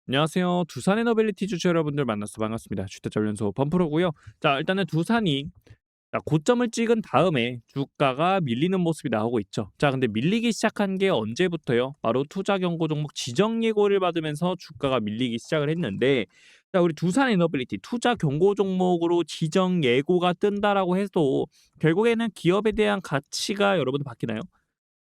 안녕하세요. 두산 에너빌리티 주주 여러분들 만나서 반갑습니다. 주택전련소 범프로고요. 자, 일단은 두산이 고점을 찍은 다음에 주가가 밀리는 모습이 나오고 있죠. 자, 근데 밀리기 시작한 게 언제부터요? 바로 투자 경고 종목 지정 예고를 받으면서 주가가 밀리기 시작을 했는데, 자, 우리 두산 에너빌리티 투자 경고 종목으로 지정 예고가 뜬다라고 해도 결국에는 기업에 대한 가치가 여러분들 바뀌나요?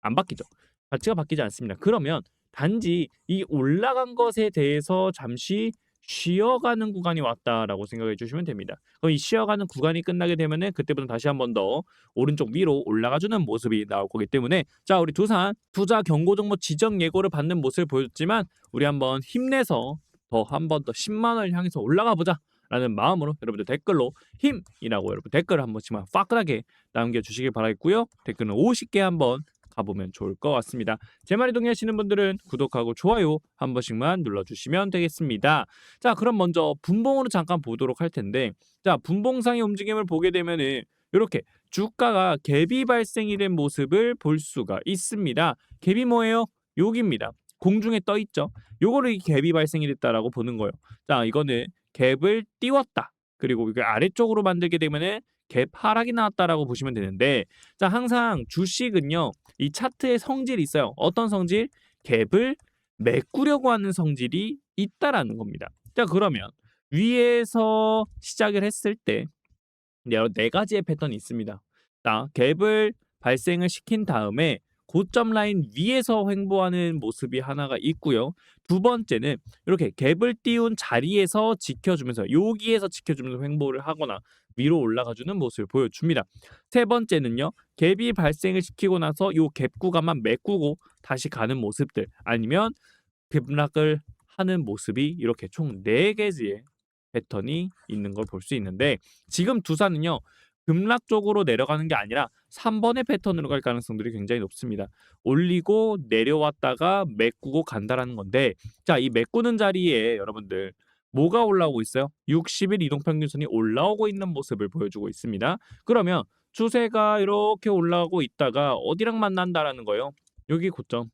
안 바뀌죠. 가치가 바뀌지 않습니다. 그러면 단지 이 올라간 것에 대해서 잠시 쉬어가는 구간이 왔다라고 생각해 주시면 됩니다. 그럼 이 쉬어가는 구간이 끝나게 되면은 그때부터 다시 한 번 더 오른쪽 위로 올라가 주는 모습이 나올 거기 때문에, 자, 우리 두산 투자 경고 종목 지정 예고를 받는 모습을 보여줬지만 우리 한번 힘내서 더 한 번 더 10만 원을 향해서 올라가 보자라는 마음으로 여러분들 댓글로 힘이라고 여러분 댓글을 한 번씩만 화끈하게 남겨주시길 바라겠고요. 댓글은 50개 한번 가보면 좋을 것 같습니다. 제 말이 동의하시는 분들은 구독하고 좋아요 한 번씩만 눌러주시면 되겠습니다. 자, 그럼 먼저 분봉으로 잠깐 보도록 할 텐데, 자, 분봉상의 움직임을 보게 되면은 이렇게 주가가 갭이 발생이 된 모습을 볼 수가 있습니다. 갭이 뭐예요? 여기입니다. 공중에 떠 있죠. 요거를 이 갭이 발생이 됐다라고 보는 거예요. 자, 이거는 갭을 띄웠다. 그리고 이게 아래쪽으로 만들게 되면은 갭 하락이 나왔다라고 보시면 되는데, 자, 항상 주식은요, 이 차트의 성질이 있어요. 어떤 성질? 갭을 메꾸려고 하는 성질이 있다라는 겁니다. 자, 그러면 위에서 시작을 했을 때 여러 네 가지의 패턴이 있습니다. 자, 갭을 발생을 시킨 다음에 고점 라인 위에서 횡보하는 모습이 하나가 있고요. 두 번째는 이렇게 갭을 띄운 자리에서 지켜주면서 여기에서 지켜주면서 횡보를 하거나 위로 올라가주는 모습을 보여줍니다. 세 번째는요. 갭이 발생을 시키고 나서 요 갭 구간만 메꾸고 다시 가는 모습들, 아니면 급락을 하는 모습이 이렇게 총 4개의 패턴이 있는 걸 볼 수 있는데, 지금 두산은요. 급락 쪽으로 내려가는 게 아니라 3번의 패턴으로 갈 가능성들이 굉장히 높습니다. 올리고 내려왔다가 메꾸고 간다라는 건데, 자, 이 메꾸는 자리에 여러분들 뭐가 올라오고 있어요? 60일 이동평균선이 올라오고 있는 모습을 보여주고 있습니다. 그러면 추세가 이렇게 올라오고 있다가 어디랑 만난다라는 거예요? 여기 고점.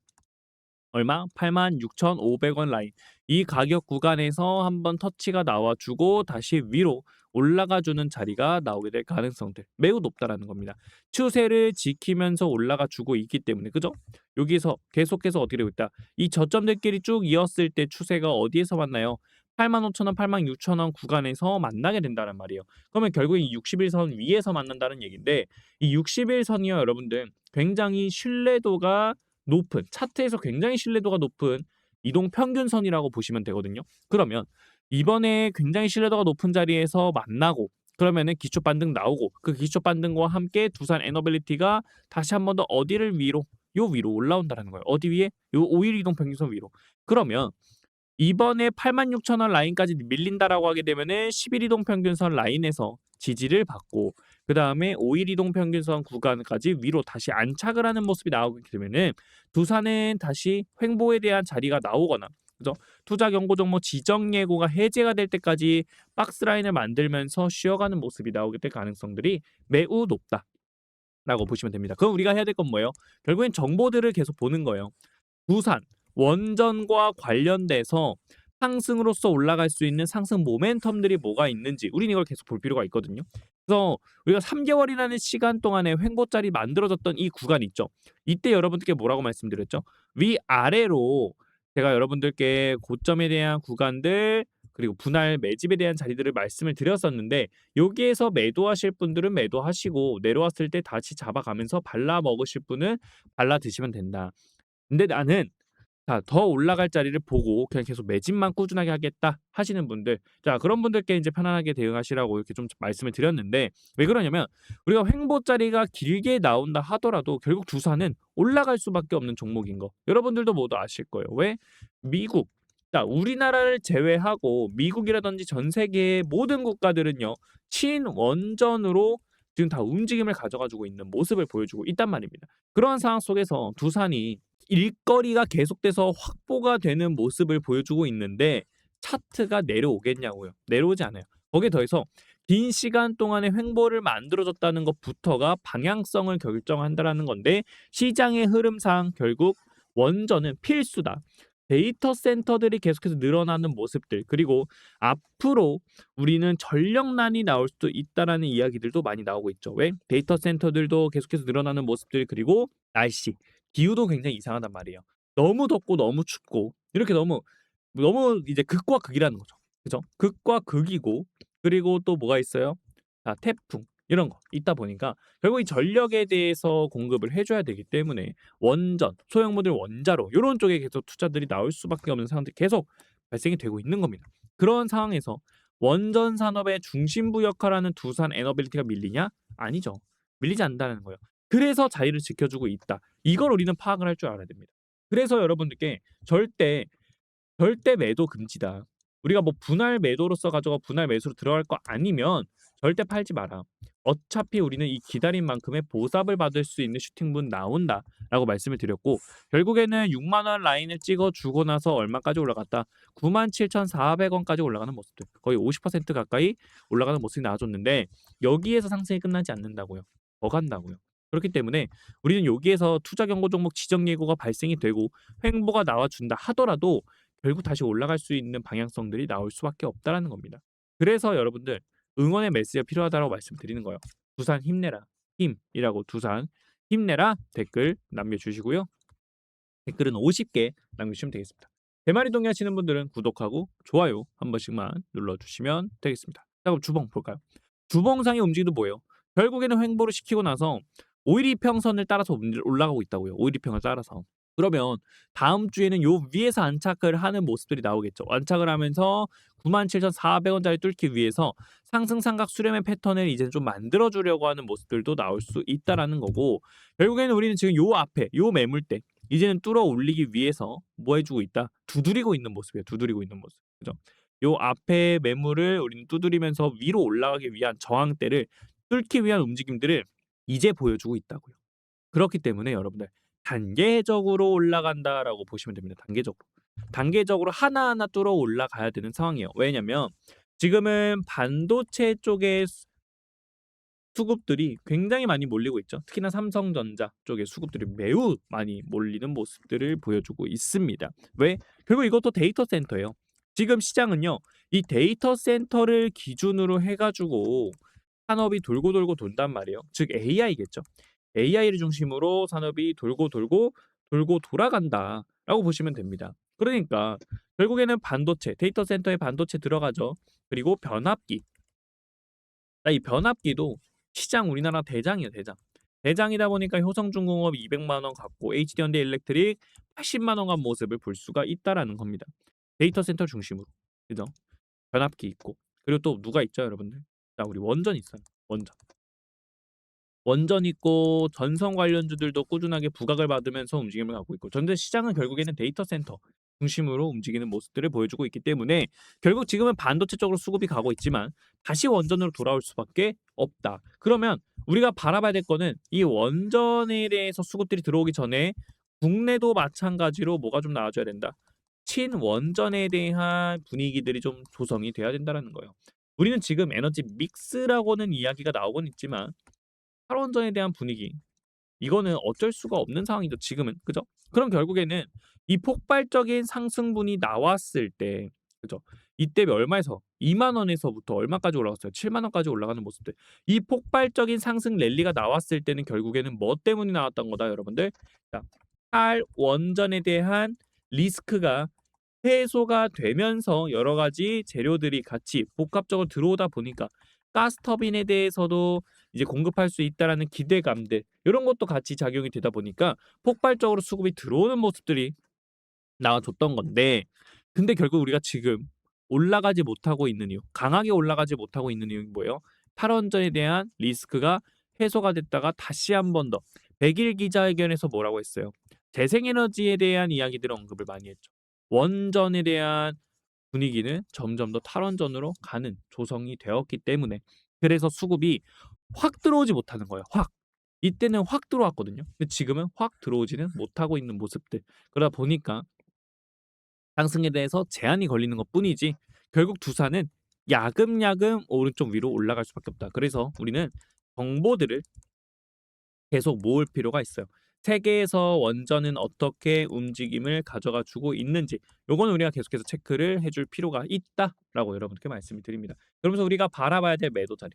얼마? 86,500원 라인. 이 가격 구간에서 한번 터치가 나와 주고 다시 위로 올라가 주는 자리가 나오게 될 가능성들 매우 높다라는 겁니다. 추세를 지키면서 올라가 주고 있기 때문에, 그죠? 여기서 계속해서 어떻게 되고 있다. 이 저점들끼리 쭉 이었을 때 추세가 어디에서 만나요? 85,000원, 86,000원 구간에서 만나게 된다는 말이에요. 그러면 결국 이 60일선 위에서 만난다는 얘기인데, 이 60일선이요, 여러분들 굉장히 신뢰도가 높은, 차트에서 굉장히 신뢰도가 높은 이동 평균선이라고 보시면 되거든요. 그러면 이번에 굉장히 신뢰도가 높은 자리에서 만나고 그러면은 기초 반등 나오고 그 기초 반등과 함께 두산 에너빌리티가 다시 한 번 더 어디를 위로, 요 위로 올라온다는 거예요. 어디 위에? 요 5일 이동 평균선 위로. 그러면 이번에 86,000원 라인까지 밀린다라고 하게 되면은 10일 이동 평균선 라인에서 지지를 받고 그다음에 5일 이동 평균선 구간까지 위로 다시 안착을 하는 모습이 나오게 되면은 두산은 다시 횡보에 대한 자리가 나오거나, 그죠? 투자 경고 종목 지정 예고가 해제가 될 때까지 박스 라인을 만들면서 쉬어가는 모습이 나오게 될 가능성들이 매우 높다라고 보시면 됩니다. 그럼 우리가 해야 될 건 뭐예요? 결국엔 정보들을 계속 보는 거예요. 부산 원전과 관련돼서 상승으로서 올라갈 수 있는 상승 모멘텀들이 뭐가 있는지 우리는 이걸 계속 볼 필요가 있거든요. 그래서 우리가 3개월이라는 시간 동안에 횡보짜리 만들어졌던 이 구간 있죠. 이때 여러분들께 뭐라고 말씀드렸죠? 위아래로 제가 여러분들께 고점에 대한 구간들 그리고 분할 매집에 대한 자리들을 말씀을 드렸었는데, 여기에서 매도하실 분들은 매도하시고 내려왔을 때 다시 잡아가면서 발라 먹으실 분은 발라 드시면 된다. 근데 나는 자, 더 올라갈 자리를 보고 그냥 계속 매집만 꾸준하게 하겠다 하시는 분들, 자, 그런 분들께 이제 편안하게 대응하시라고 이렇게 좀 말씀을 드렸는데, 왜 그러냐면 우리가 횡보 자리가 길게 나온다 하더라도 결국 두산은 올라갈 수밖에 없는 종목인 거 여러분들도 모두 아실 거예요. 왜? 미국, 자, 우리나라를 제외하고 미국이라든지 전 세계의 모든 국가들은요 친원전으로 지금 다 움직임을 가져가지고 있는 모습을 보여주고 있단 말입니다. 그러한 상황 속에서 두산이 일거리가 계속돼서 확보가 되는 모습을 보여주고 있는데 차트가 내려오겠냐고요. 내려오지 않아요. 거기에 더해서 긴 시간 동안의 횡보를 만들어줬다는 것부터가 방향성을 결정한다라는 건데, 시장의 흐름상 결국 원전은 필수다. 데이터 센터들이 계속해서 늘어나는 모습들, 그리고 앞으로 우리는 전력난이 나올 수도 있다라는 이야기들도 많이 나오고 있죠. 왜? 데이터 센터들도 계속해서 늘어나는 모습들, 그리고 날씨, 기후도 굉장히 이상하단 말이에요. 너무 덥고 너무 춥고 이렇게 너무 이제 극과 극이라는 거죠. 그죠? 극과 극이고, 그리고 또 뭐가 있어요? 태풍 이런 거 있다 보니까 결국 이 전력에 대해서 공급을 해 줘야 되기 때문에 원전, 소형 모듈 원자로 요런 쪽에 계속 투자들이 나올 수밖에 없는 상황들이 계속 발생이 되고 있는 겁니다. 그런 상황에서 원전 산업의 중심부 역할하는 두산 에너빌리티가 밀리냐? 아니죠. 밀리지 않는다는 거예요. 그래서 자리를 지켜주고 있다. 이걸 우리는 파악을 할 줄 알아야 됩니다. 그래서 여러분들께 절대 매도 금지다. 우리가 뭐 분할 매도로써 가져가 분할 매수로 들어갈 거 아니면 절대 팔지 마라. 어차피 우리는 이 기다린 만큼의 보답을 받을 수 있는 슈팅분 나온다라고 말씀을 드렸고, 결국에는 6만 원 라인을 찍어 주고 나서 얼마까지 올라갔다? 97,400원까지 올라가는 모습들. 거의 50% 가까이 올라가는 모습이 나와줬는데 여기에서 상승이 끝나지 않는다고요. 더 간다고요. 그렇기 때문에 우리는 여기에서 투자 경고 종목 지정 예고가 발생이 되고 횡보가 나와준다 하더라도 결국 다시 올라갈 수 있는 방향성들이 나올 수밖에 없다라는 겁니다. 그래서 여러분들 응원의 메시지가 필요하다고 말씀드리는 거예요. 두산 힘내라. 힘이라고 두산 힘내라 댓글 남겨주시고요. 댓글은 50개 남겨주시면 되겠습니다. 대마리 동의하시는 분들은 구독하고 좋아요 한 번씩만 눌러주시면 되겠습니다. 자, 그럼 주봉 볼까요? 주봉상의 움직임도 뭐예요? 결국에는 횡보를 시키고 나서 5일 이평선을 따라서 올라가고 있다고요. 5일 이평을 따라서. 그러면 다음 주에는 요 위에서 안착을 하는 모습들이 나오겠죠. 안착을 하면서 97,400원짜리 뚫기 위해서 상승 삼각 수렴의 패턴을 이제 좀 만들어 주려고 하는 모습들도 나올 수 있다라는 거고, 결국에는 우리는 지금 요 앞에 요 매물대 이제는 뚫어 올리기 위해서 뭐 해주고 있다? 두드리고 있는 모습이에요. 두드리고 있는 모습. 그죠? 요 앞에 매물을 우리는 두드리면서 위로 올라가기 위한 저항대를 뚫기 위한 움직임들을 이제 보여주고 있다고요. 그렇기 때문에 여러분들 단계적으로 올라간다라고 보시면 됩니다. 단계적으로. 단계적으로 하나하나 뚫어 올라가야 되는 상황이에요. 왜냐면 지금은 반도체 쪽에 수급들이 굉장히 많이 몰리고 있죠. 특히나 삼성전자 쪽의 수급들이 매우 많이 몰리는 모습들을 보여주고 있습니다. 왜? 결국 이것도 데이터 센터예요. 지금 시장은요. 이 데이터 센터를 기준으로 해 가지고 산업이 돌고 돌고 돈단 말이에요. 즉 AI겠죠. AI를 중심으로 산업이 돌고 돌아간다라고 보시면 됩니다. 그러니까 결국에는 반도체, 데이터 센터에 반도체 들어가죠. 그리고 변압기. 이 변압기도 시장 우리나라 대장이에요, 대장. 대장이다 보니까 효성중공업 200만 원 갖고 HD현대일렉트릭 80만 원 간 모습을 볼 수가 있다라는 겁니다. 데이터 센터 중심으로. 그죠? 변압기 있고. 그리고 또 누가 있죠, 여러분들? 자, 우리 원전 있어요. 원전. 원전 있고 전선 관련주들도 꾸준하게 부각을 받으면서 움직임을 갖고 있고, 전체 시장은 결국에는 데이터 센터 중심으로 움직이는 모습들을 보여주고 있기 때문에 결국 지금은 반도체 쪽으로 수급이 가고 있지만 다시 원전으로 돌아올 수밖에 없다. 그러면 우리가 바라봐야 될 거는 이 원전에 대해서 수급들이 들어오기 전에 국내도 마찬가지로 뭐가 좀 나와줘야 된다. 친원전에 대한 분위기들이 좀 조성이 돼야 된다는 거예요. 우리는 지금 에너지 믹스라고는 이야기가 나오곤 있지만 탈원전에 대한 분위기, 이거는 어쩔 수가 없는 상황이죠, 지금은. 그죠? 그럼 결국에는 이 폭발적인 상승분이 나왔을 때, 그죠? 이때 얼마에서 2만 원에서부터 얼마까지 올라갔어요? 7만 원까지 올라가는 모습들. 이 폭발적인 상승 랠리가 나왔을 때는 결국에는 뭐 때문에 나왔던 거다, 여러분들? 자, 탈원전에 대한 리스크가 해소가 되면서 여러 가지 재료들이 같이 복합적으로 들어오다 보니까 가스터빈에 대해서도 이제 공급할 수 있다라는 기대감들, 이런 것도 같이 작용이 되다 보니까 폭발적으로 수급이 들어오는 모습들이 나와줬던 건데, 근데 결국 우리가 지금 올라가지 못하고 있는 이유, 강하게 올라가지 못하고 있는 이유는 뭐예요? 탈원전에 대한 리스크가 해소가 됐다가 다시 한 번 더 100일 기자회견에서 뭐라고 했어요? 재생에너지에 대한 이야기들을 언급을 많이 했죠. 원전에 대한 분위기는 점점 더 탈원전으로 가는 조성이 되었기 때문에, 그래서 수급이 확 들어오지 못하는 거예요. 확. 이때는 확 들어왔거든요. 근데 지금은 확 들어오지는 못하고 있는 모습들. 그러다 보니까 상승에 대해서 제한이 걸리는 것뿐이지 결국 두산은 야금야금 오른쪽 위로 올라갈 수밖에 없다. 그래서 우리는 정보들을 계속 모을 필요가 있어요. 세계에서 원전은 어떻게 움직임을 가져가 주고 있는지 요거는 우리가 계속해서 체크를 해줄 필요가 있다라고 여러분께 말씀을 드립니다. 그러면서 우리가 바라봐야 될 매도 자리.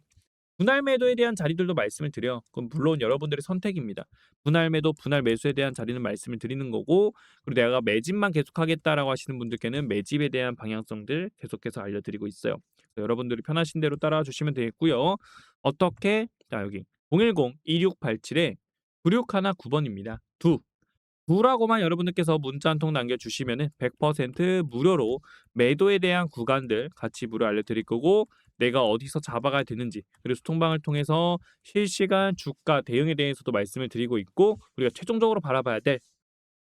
분할 매도에 대한 자리들도 말씀을 드려. 그럼 물론 여러분들의 선택입니다. 분할 매도, 분할 매수에 대한 자리는 말씀을 드리는 거고, 그리고 내가 매집만 계속하겠다라고 하시는 분들께는 매집에 대한 방향성들 계속해서 알려드리고 있어요. 그래서 여러분들이 편하신 대로 따라와 주시면 되겠고요. 어떻게? 자, 여기 010-2687에 9619번입니다. 두라고만 여러분들께서 문자 한 통 남겨주시면은 100% 무료로 매도에 대한 구간들 같이 무료 알려드릴 거고, 내가 어디서 잡아가야 되는지, 그리고 소통방을 통해서 실시간 주가 대응에 대해서도 말씀을 드리고 있고, 우리가 최종적으로 바라봐야 될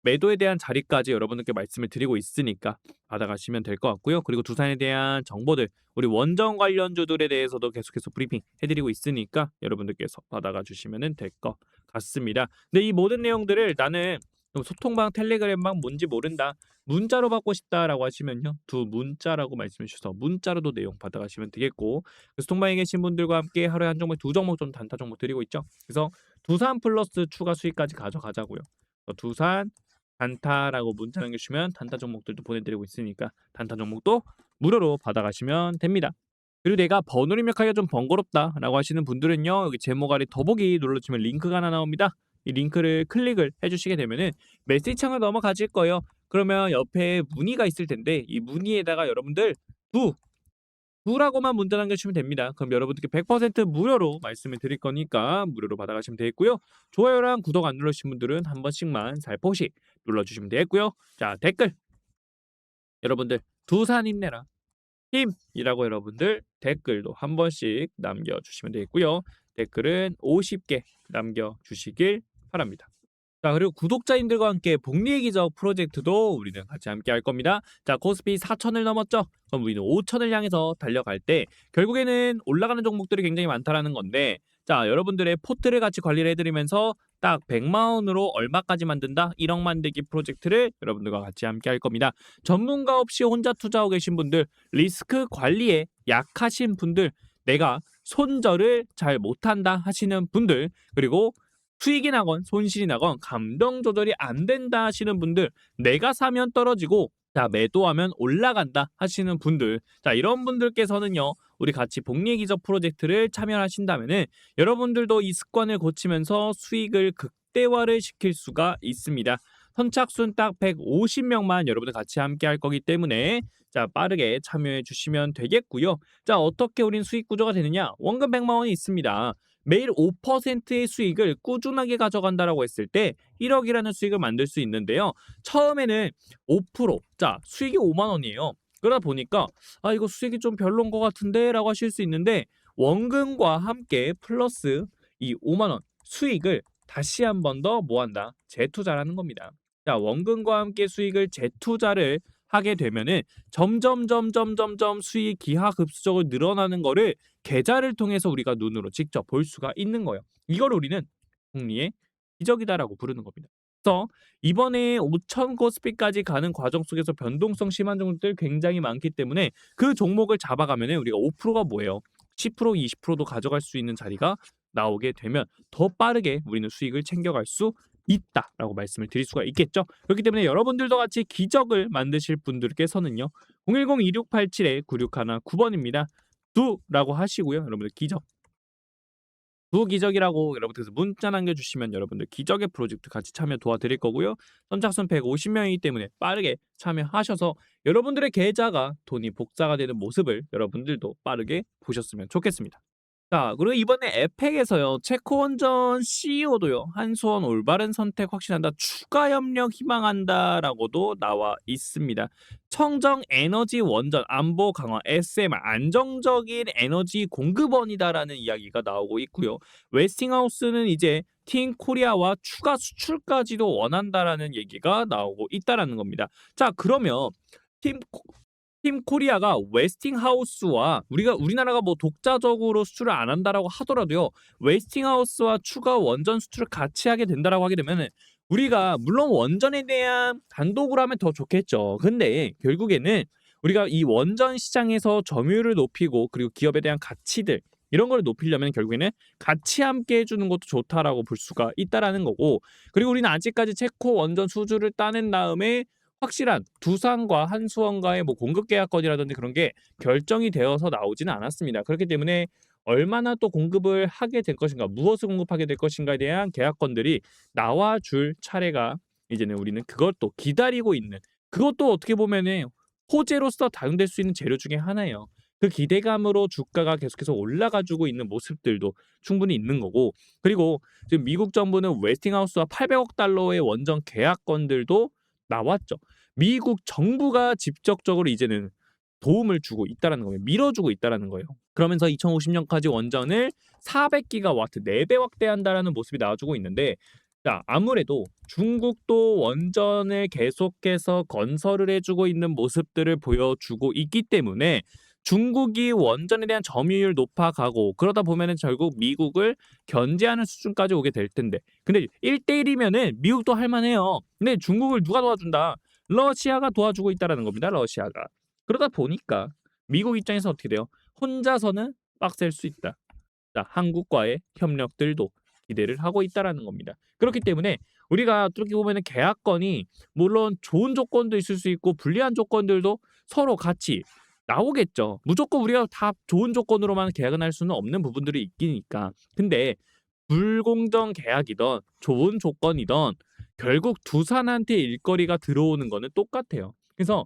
매도에 대한 자리까지 여러분들께 말씀을 드리고 있으니까 받아가시면 될 것 같고요. 그리고 두산에 대한 정보들, 우리 원전 관련주들에 대해서도 계속해서 브리핑 해드리고 있으니까 여러분들께서 받아가 주시면 될 것 같습니다. 근데 이 모든 내용들을 나는 소통방, 텔레그램방 뭔지 모른다, 문자로 받고 싶다라고 하시면요, 두 문자라고 말씀해 주셔서 문자로도 내용 받아가시면 되겠고, 그 소통방에 계신 분들과 함께 하루에 한 종목, 두 종목 좀 단타 종목 드리고 있죠. 그래서 두산 플러스 추가 수익까지 가져가자고요. 두산 단타라고 문자 남겨주시면 단타 종목들도 보내드리고 있으니까 단타 종목도 무료로 받아가시면 됩니다. 그리고 내가 번호를 입력하기가 좀 번거롭다라고 하시는 분들은요, 여기 제목 아래 더보기 눌러주시면 링크가 하나 나옵니다. 이 링크를 클릭을 해주시게 되면은 메시지 창을 넘어가실 거예요. 그러면 옆에 문의가 있을 텐데 이 문의에다가 여러분들 두라고만 문자 남겨주시면 됩니다. 그럼 여러분들께 100% 무료로 말씀을 드릴 거니까 무료로 받아가시면 되겠고요. 좋아요랑 구독 안 눌러주신 분들은 한 번씩만 살포시 눌러주시면 되겠고요. 자, 댓글 여러분들 두산 힘내라, 힘이라고 여러분들 댓글도 한 번씩 남겨주시면 되겠고요. 댓글은 50개 남겨주시길 바랍니다. 자, 그리고 구독자님들과 함께 복리의 기적 프로젝트도 우리는 같이 함께 할 겁니다. 자, 코스피 4천을 넘었죠? 그럼 우리는 5천을 향해서 달려갈 때 결국에는 올라가는 종목들이 굉장히 많다라는 건데, 자, 여러분들의 포트를 같이 관리를 해드리면서 딱 100만 원으로 얼마까지 만든다? 1억 만들기 프로젝트를 여러분들과 같이 함께 할 겁니다. 전문가 없이 혼자 투자하고 계신 분들, 리스크 관리에 약하신 분들, 내가 손절을 잘 못한다 하시는 분들, 그리고 수익이 나건 손실이 나건 감정 조절이 안 된다 하시는 분들, 내가 사면 떨어지고 자 매도하면 올라간다 하시는 분들, 자 이런 분들께서는요, 우리 같이 복리의 기적 프로젝트를 참여하신다면은 여러분들도 이 습관을 고치면서 수익을 극대화를 시킬 수가 있습니다. 선착순 딱 150명만 여러분들 같이 함께 할 거기 때문에 자 빠르게 참여해 주시면 되겠고요. 자 어떻게 우린 수익 구조가 되느냐? 원금 100만 원이 있습니다. 매일 5%의 수익을 꾸준하게 가져간다라고 했을 때 1억이라는 수익을 만들 수 있는데요. 처음에는 5%, 자 수익이 5만 원이에요. 그러다 보니까 아 이거 수익이 좀 별론 것 같은데 라고 하실 수 있는데, 원금과 함께 플러스 이 5만 원 수익을 다시 한 번 더 뭐한다? 재투자라는 겁니다. 자 원금과 함께 수익을 재투자를 하게 되면은 점점 수익 기하급수적으로 늘어나는 거를 계좌를 통해서 우리가 눈으로 직접 볼 수가 있는 거예요. 이걸 우리는 복리의 기적이다라고 부르는 겁니다. 그래서 이번에 5천 코스피까지 가는 과정 속에서 변동성 심한 종목들 굉장히 많기 때문에 그 종목을 잡아가면 우리가 5%가 뭐예요? 10% 20%도 가져갈 수 있는 자리가 나오게 되면 더 빠르게 우리는 수익을 챙겨갈 수 있다라고 말씀을 드릴 수가 있겠죠. 그렇기 때문에 여러분들도 같이 기적을 만드실 분들께서는요, 010-2687-9619번입니다. 두라고 하시고요. 여러분들 기적, 두 기적이라고 여러분들께서 문자 남겨주시면 여러분들 기적의 프로젝트 같이 참여 도와드릴 거고요. 선착순 150명이기 때문에 빠르게 참여하셔서 여러분들의 계좌가 돈이 복사가 되는 모습을 여러분들도 빠르게 보셨으면 좋겠습니다. 자, 그리고 이번에 에펙에서요, 체코원전 CEO도요, 한수원 올바른 선택 확신한다, 추가 협력 희망한다라고도 나와 있습니다. 청정 에너지 원전 안보 강화 SMR 안정적인 에너지 공급원이다라는 이야기가 나오고 있고요. 웨스팅하우스는 이제 팀 코리아와 추가 수출까지도 원한다라는 얘기가 나오고 있다라는 겁니다. 자, 그러면 팀 코리아가 웨스팅하우스와 우리나라가 뭐 독자적으로 수출을 안 한다라고 하더라도요, 웨스팅하우스와 추가 원전 수출을 같이 하게 된다라고 하게 되면은 우리가 물론 원전에 대한 단독으로 하면 더 좋겠죠. 근데 결국에는 우리가 이 원전 시장에서 점유율을 높이고 그리고 기업에 대한 가치들, 이런 걸 높이려면 결국에는 같이 함께 해 주는 것도 좋다라고 볼 수가 있다라는 거고, 그리고 우리는 아직까지 체코 원전 수주를 따낸 다음에 확실한 두산과 한수원과의 뭐 공급 계약건이라든지 그런 게 결정이 되어서 나오지는 않았습니다. 그렇기 때문에 얼마나 또 공급을 하게 될 것인가, 무엇을 공급하게 될 것인가에 대한 계약건들이 나와 줄 차례가 이제는 우리는 그걸 또 기다리고 있는, 그것도 어떻게 보면은 호재로서 다용될 수 있는 재료 중에 하나예요. 그 기대감으로 주가가 계속해서 올라가 주고 있는 모습들도 충분히 있는 거고, 그리고 지금 미국 정부는 웨스팅하우스와 800억 달러의 원전 계약건들도 나왔죠. 미국 정부가 직접적으로 이제는 도움을 주고 있다라는 거예요. 밀어주고 있다라는 거예요. 그러면서 2050년까지 원전을 400기가와트 4배 확대한다라는 모습이 나와주고 있는데, 자, 아무래도 중국도 원전을 계속해서 건설을 해주고 있는 모습들을 보여주고 있기 때문에 중국이 원전에 대한 점유율 높아가고, 그러다 보면은 결국 미국을 견제하는 수준까지 오게 될 텐데, 근데 1대1이면은 미국도 할 만해요. 근데 중국을 누가 도와준다? 러시아가 도와주고 있다라는 겁니다. 러시아가. 그러다 보니까 미국 입장에서 어떻게 돼요? 혼자서는 빡셀 수 있다. 자, 한국과의 협력들도 기대를 하고 있다라는 겁니다. 그렇기 때문에 우리가 어떻게 보면은 계약건이 물론 좋은 조건도 있을 수 있고 불리한 조건들도 서로 같이 나오겠죠. 무조건 우리가 다 좋은 조건으로만 계약은 할 수는 없는 부분들이 있기니까. 근데 불공정 계약이든 좋은 조건이든 결국 두산한테 일거리가 들어오는 거는 똑같아요. 그래서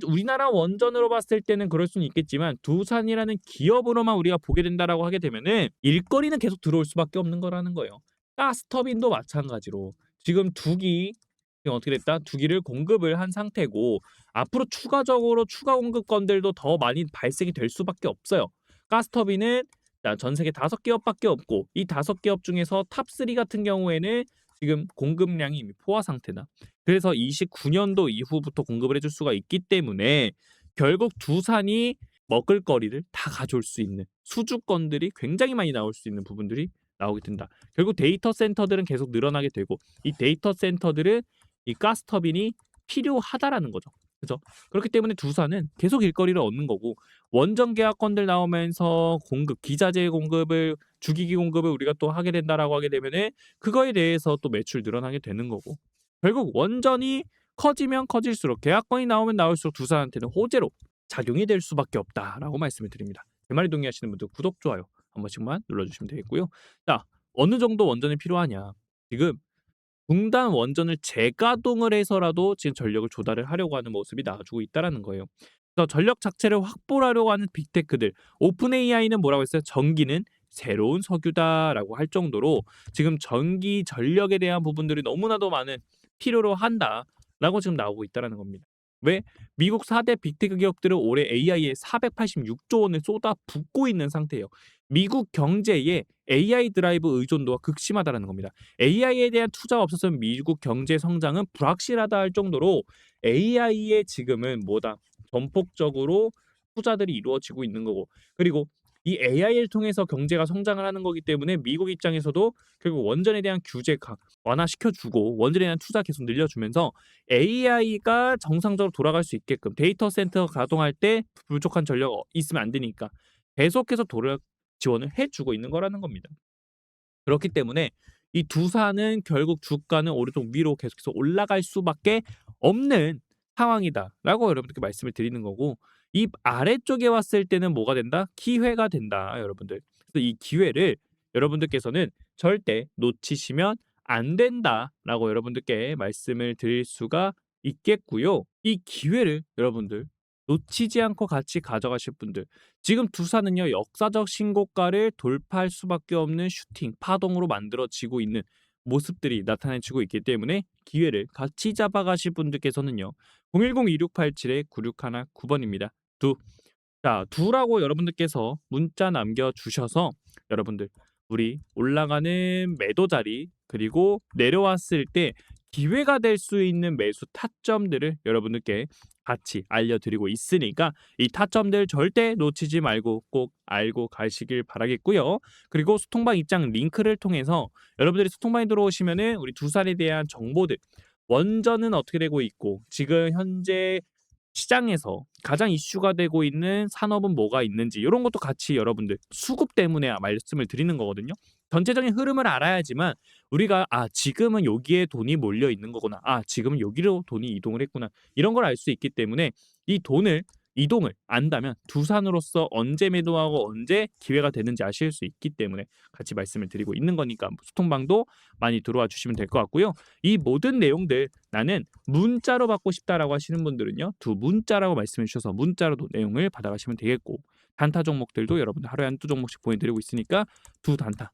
우리나라 원전으로 봤을 때는 그럴 수는 있겠지만 두산이라는 기업으로만 우리가 보게 된다라고 하게 되면은 일거리는 계속 들어올 수밖에 없는 거라는 거예요. 가스터빈도 마찬가지로 지금 지금 어떻게 됐다? 2기를 공급을 한 상태고, 앞으로 추가적으로 추가 공급건들도 더 많이 발생이 될 수밖에 없어요. 가스터빈은 전 세계 5기업밖에 없고, 이 5기업 중에서 탑3 같은 경우에는 지금 공급량이 이미 포화 상태다. 그래서 29년도 이후부터 공급을 해줄 수가 있기 때문에 결국 두산이 먹을거리를 다 가져올 수 있는 수주권들이 굉장히 많이 나올 수 있는 부분들이 나오게 된다. 결국 데이터 센터들은 계속 늘어나게 되고, 이 데이터 센터들은 이 가스터빈이 필요하다라는 거죠. 그죠? 그렇기 때문에 두산은 계속 일거리를 얻는 거고, 원전 계약건들 나오면서 기자재 공급을, 주기기 공급을 우리가 또 하게 된다라고 하게 되면은 그거에 대해서 또 매출 늘어나게 되는 거고, 결국 원전이 커지면 커질수록, 계약건이 나오면 나올수록 두산한테는 호재로 작용이 될 수밖에 없다라고 말씀을 드립니다. 제 말에 동의하시는 분들 구독, 좋아요 한 번씩만 눌러주시면 되겠고요. 자, 어느 정도 원전이 필요하냐? 지금 분단 원전을 재가동을 해서라도 지금 전력을 조달을 하려고 하는 모습이 나와주고 있다라는 거예요. 그래서 전력 자체를 확보하려고 하는 빅테크들, 오픈 AI는 뭐라고 했어요? 전기는 새로운 석유다라고 할 정도로 지금 전기 전력에 대한 부분들이 너무나도 많은 필요로 한다라고 지금 나오고 있다라는 겁니다. 왜? 미국 4대 빅테크 기업들은 올해 AI에 486조 원을 쏟아붓고 있는 상태예요. 미국 경제에 AI 드라이브 의존도가 극심하다라는 겁니다. AI에 대한 투자가 없었으면 미국 경제 성장은 불확실하다 할 정도로 AI에 지금은 전폭적으로 투자들이 이루어지고 있는 거고, 그리고 이 AI를 통해서 경제가 성장을 하는 거기 때문에 미국 입장에서도 결국 원전에 대한 규제 완화시켜주고 원전에 대한 투자 계속 늘려주면서 AI가 정상적으로 돌아갈 수 있게끔, 데이터 센터 가동할 때 부족한 전력 있으면 안 되니까 계속해서 지원을 해주고 있는 거라는 겁니다. 그렇기 때문에 이 두산은 결국 주가는 오른쪽 위로 계속해서 올라갈 수밖에 없는 상황이다라고 여러분들께 말씀을 드리는 거고, 이 아래쪽에 왔을 때는 뭐가 된다? 기회가 된다, 여러분들. 그래서 이 기회를 여러분들께서는 절대 놓치시면 안 된다라고 여러분들께 말씀을 드릴 수가 있겠고요. 이 기회를 여러분들 놓치지 않고 같이 가져가실 분들, 지금 두산은요 역사적 신고가를 돌파할 수밖에 없는 슈팅 파동으로 만들어지고 있는 모습들이 나타내지고 있기 때문에 기회를 같이 잡아가실 분들께서는요 010-2687-9619번입니다. 두라고 여러분들께서 문자 남겨주셔서 여러분들 우리 올라가는 매도 자리, 그리고 내려왔을 때 기회가 될 수 있는 매수 타점들을 여러분들께 같이 알려드리고 있으니까 이 타점들 절대 놓치지 말고 꼭 알고 가시길 바라겠고요. 그리고 소통방 입장 링크를 통해서 여러분들이 소통방에 들어오시면은 우리 두산에 대한 정보들, 원전은 어떻게 되고 있고 지금 현재 시장에서 가장 이슈가 되고 있는 산업은 뭐가 있는지 이런 것도 같이 여러분들 수급 때문에 말씀을 드리는 거거든요. 전체적인 흐름을 알아야지만 우리가 '아 지금은 여기에 돈이 몰려 있는 거구나. 아 지금은 여기로 돈이 이동을 했구나.' 이런 걸 알 수 있기 때문에 이 돈을 이동을 안다면 두산으로서 언제 매도하고 언제 기회가 되는지 아실 수 있기 때문에 같이 말씀을 드리고 있는 거니까 소통방도 많이 들어와 주시면 될 것 같고요. 이 모든 내용들 나는 문자로 받고 싶다라고 하시는 분들은요. 두 문자라고 말씀해 주셔서 문자로도 내용을 받아가시면 되겠고 단타 종목들도 여러분들 하루에 한두 종목씩 보내드리고 있으니까 두 단타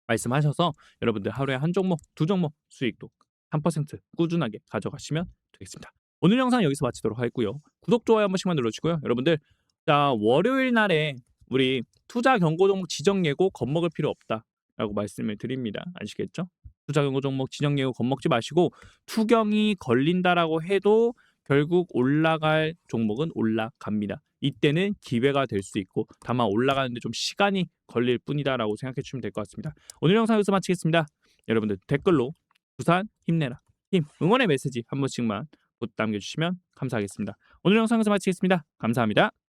말씀하셔서 여러분들 하루에 한 종목, 두 종목 수익도 3% 꾸준하게 가져가시면 되겠습니다. 오늘 영상 여기서 마치도록 하겠고요. 구독, 좋아요 한 번씩만 눌러주시고요. 여러분들 자 월요일 날에 우리 투자 경고 종목 지정 예고 겁먹을 필요 없다라고 말씀을 드립니다. 아시겠죠? 투자 경고 종목 지정 예고 겁먹지 마시고 투경이 걸린다라고 해도 결국 올라갈 종목은 올라갑니다. 이때는 기회가 될 수 있고 다만 올라가는데 좀 시간이 걸릴 뿐이다라고 생각해 주시면 될 것 같습니다. 오늘 영상 여기서 마치겠습니다. 여러분들 댓글로 두산 힘내라 힘 응원의 메시지 한 번씩만 남겨주시면 감사하겠습니다. 오늘 영상 여기서 마치겠습니다. 감사합니다.